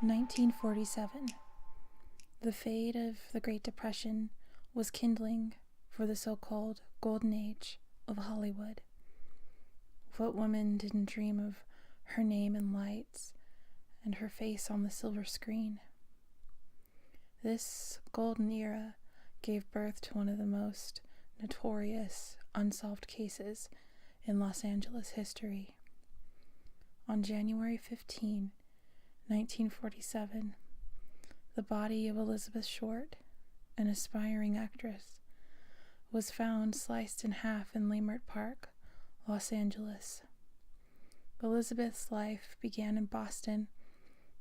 1947. The fade of the Great Depression was kindling for the so-called Golden Age of Hollywood. What woman didn't dream of her name in lights and her face on the silver screen? This golden era gave birth to one of the most notorious unsolved cases in Los Angeles history. On January 15, 1947, the body of Elizabeth Short, an aspiring actress, was found sliced in half in Leimert Park, Los Angeles. Elizabeth's life began in Boston,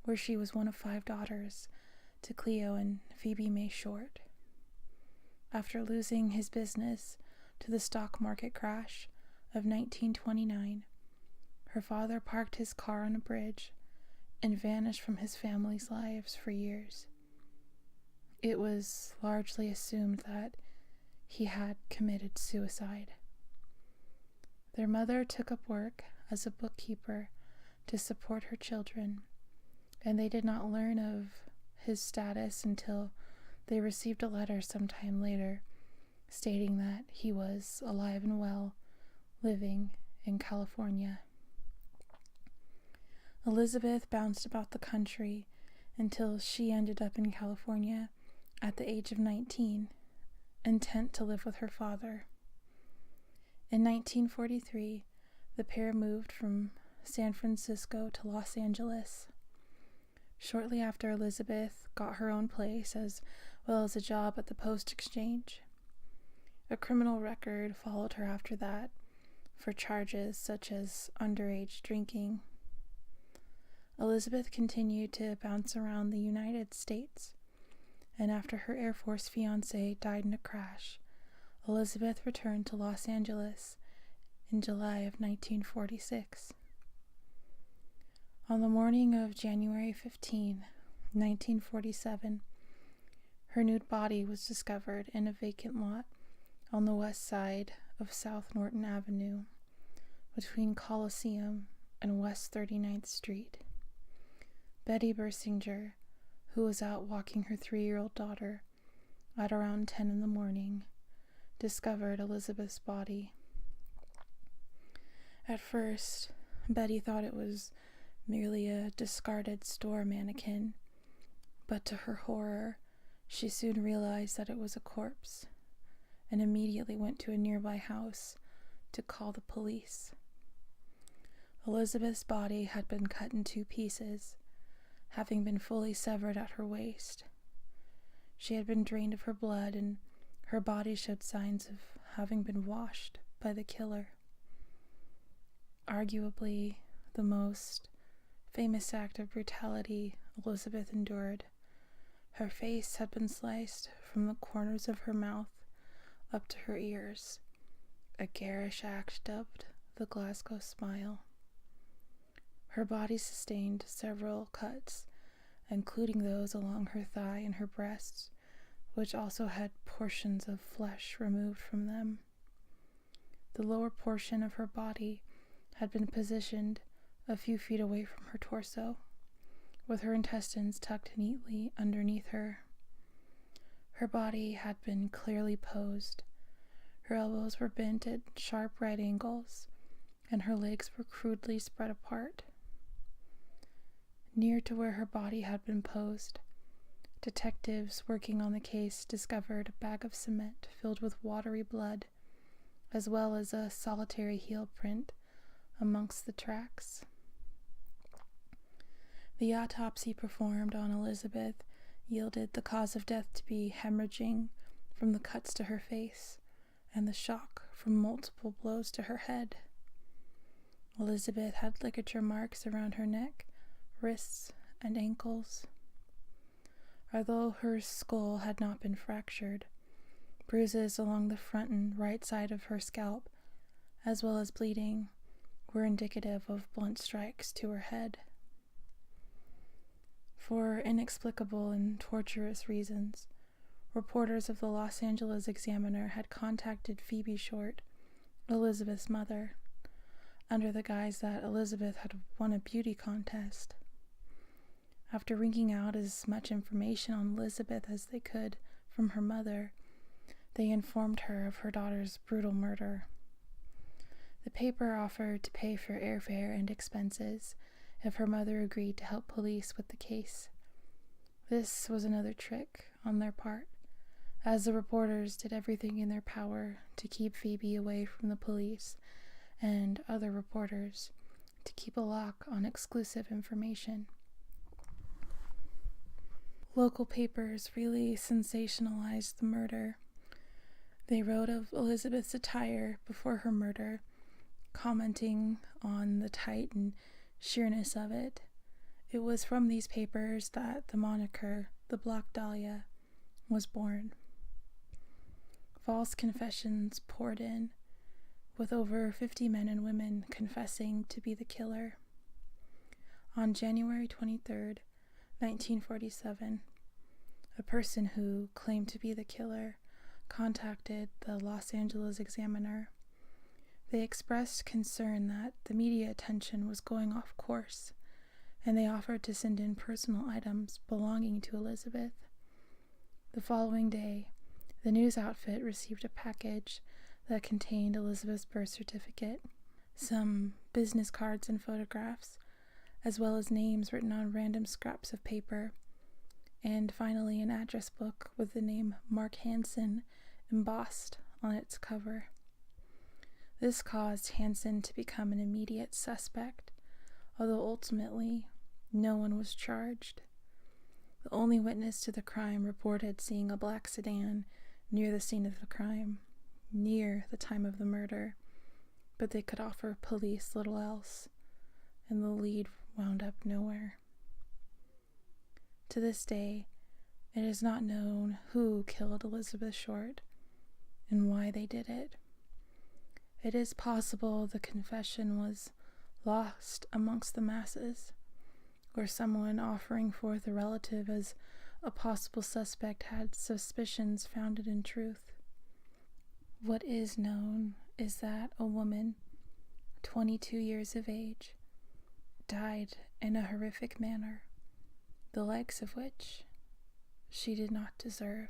where she was one of 5 daughters to Cleo and Phoebe May Short. After losing his business to the stock market crash of 1929, her father parked his car on a bridge and vanished from his family's lives for years. It was largely assumed that he had committed suicide. Their mother took up work as a bookkeeper to support her children, and they did not learn of his status until they received a letter sometime later stating that he was alive and well, living in California. Elizabeth bounced about the country until she ended up in California at the age of 19, intent to live with her father. In 1943, the pair moved from San Francisco to Los Angeles. Shortly after, Elizabeth got her own place as well as a job at the Post Exchange. A criminal record followed her after that for charges such as underage drinking. Elizabeth continued to bounce around the United States, and after her Air Force fiancé died in a crash, Elizabeth returned to Los Angeles in July of 1946. On the morning of January 15, 1947, her nude body was discovered in a vacant lot on the west side of South Norton Avenue, between Coliseum and West 39th Street. Betty Bersinger, who was out walking her 3-year-old daughter at around 10 in the morning, discovered Elizabeth's body. At first, Betty thought it was merely a discarded store mannequin, but to her horror, she soon realized that it was a corpse and immediately went to a nearby house to call the police. Elizabeth's body had been cut in 2 pieces, having been fully severed at her waist. She had been drained of her blood, and her body showed signs of having been washed by the killer. Arguably the most famous act of brutality Elizabeth endured, her face had been sliced from the corners of her mouth up to her ears, a garish act dubbed the Glasgow Smile. Her body sustained several cuts, including those along her thigh and her breasts, which also had portions of flesh removed from them. The lower portion of her body had been positioned a few feet away from her torso, with her intestines tucked neatly underneath her. Her body had been clearly posed. Her elbows were bent at sharp right angles, and her legs were crudely spread apart. Near to where her body had been posed, detectives working on the case discovered a bag of cement filled with watery blood, as well as a solitary heel print amongst the tracks. The autopsy performed on Elizabeth yielded the cause of death to be hemorrhaging from the cuts to her face and the shock from multiple blows to her head. Elizabeth had ligature marks around her neck, wrists, and ankles. Although her skull had not been fractured, bruises along the front and right side of her scalp, as well as bleeding, were indicative of blunt strikes to her head. For inexplicable and torturous reasons, reporters of the Los Angeles Examiner had contacted Phoebe Short, Elizabeth's mother, under the guise that Elizabeth had won a beauty contest. After wringing out as much information on Elizabeth as they could from her mother, they informed her of her daughter's brutal murder. The paper offered to pay for airfare and expenses if her mother agreed to help police with the case. This was another trick on their part, as the reporters did everything in their power to keep Phoebe away from the police and other reporters to keep a lock on exclusive information. Local papers really sensationalized the murder. They wrote of Elizabeth's attire before her murder, commenting on the tight and sheerness of it. It was from these papers that the moniker, the Black Dahlia, was born. False confessions poured in, with over 50 men and women confessing to be the killer. On January 23rd, 1947, a person who claimed to be the killer contacted the Los Angeles Examiner. They expressed concern that the media attention was going off course, and they offered to send in personal items belonging to Elizabeth. The following day, the news outfit received a package that contained Elizabeth's birth certificate, some business cards and photographs, as well as names written on random scraps of paper, and finally an address book with the name Mark Hansen embossed on its cover. This caused Hansen to become an immediate suspect, although ultimately no one was charged. The only witness to the crime reported seeing a black sedan near the scene of the crime, near the time of the murder, but they could offer police little else, and the lead wound up nowhere. To this day, it is not known who killed Elizabeth Short and why they did it. It is possible the confession was lost amongst the masses, or someone offering forth a relative as a possible suspect had suspicions founded in truth. What is known is that a woman, 22 years of age, died in a horrific manner, the likes of which she did not deserve.